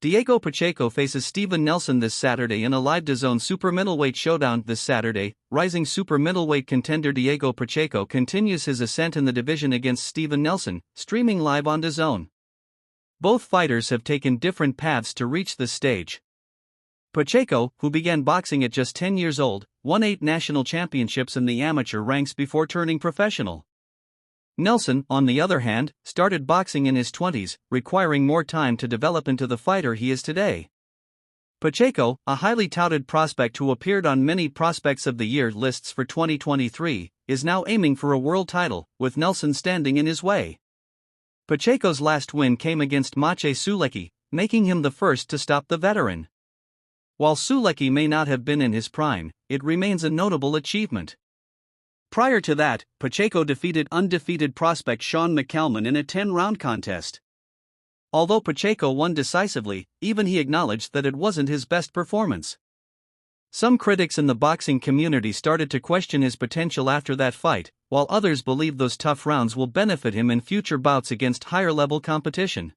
Diego Pacheco faces Steven Nelson this Saturday in a live DAZN super-middleweight showdown. This Saturday, rising super-middleweight contender Diego Pacheco continues his ascent in the division against Steven Nelson, streaming live on DAZN. Both fighters have taken different paths to reach this stage. Pacheco, who began boxing at just 10 years old, won 8 national championships in the amateur ranks before turning professional. Nelson, on the other hand, started boxing in his 20s, requiring more time to develop into the fighter he is today. Pacheco, a highly touted prospect who appeared on many Prospects of the Year lists for 2023, is now aiming for a world title, with Nelson standing in his way. Pacheco's last win came against Pacheco, making him the first to stop the veteran. While Sulecki may not have been in his prime, it remains a notable achievement. Prior to that, Pacheco defeated undefeated prospect Sean McCalman in a 10-round contest. Although Pacheco won decisively, even he acknowledged that it wasn't his best performance. Some critics in the boxing community started to question his potential after that fight, while others believe those tough rounds will benefit him in future bouts against higher-level competition.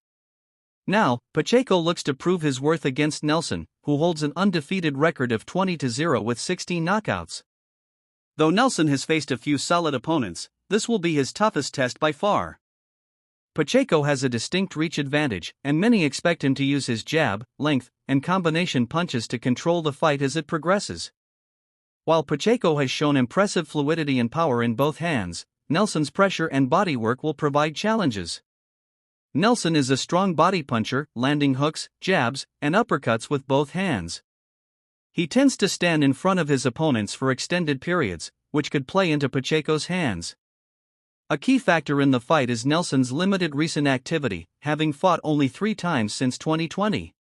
Now, Pacheco looks to prove his worth against Nelson, who holds an undefeated record of 20-0 with 16 knockouts. Though Nelson has faced a few solid opponents, this will be his toughest test by far. Pacheco has a distinct reach advantage, and many expect him to use his jab, length, and combination punches to control the fight as it progresses. While Pacheco has shown impressive fluidity and power in both hands, Nelson's pressure and body work will provide challenges. Nelson is a strong body puncher, landing hooks, jabs, and uppercuts with both hands. He tends to stand in front of his opponents for extended periods, which could play into Pacheco's hands. A key factor in the fight is Nelson's limited recent activity, having fought only 3 times since 2020.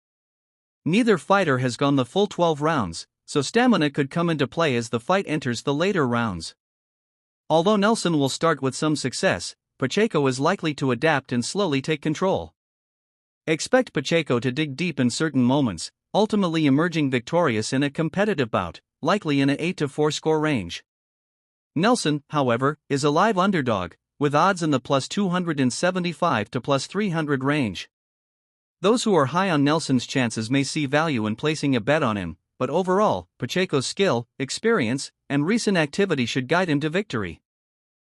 Neither fighter has gone the full 12 rounds, so stamina could come into play as the fight enters the later rounds. Although Nelson will start with some success, Pacheco is likely to adapt and slowly take control. Expect Pacheco to dig deep in certain moments, ultimately emerging victorious in a competitive bout, likely in an 8-4 score range. Nelson, however, is a live underdog, with odds in the plus 275 to plus 300 range. Those who are high on Nelson's chances may see value in placing a bet on him, but overall, Pacheco's skill, experience, and recent activity should guide him to victory.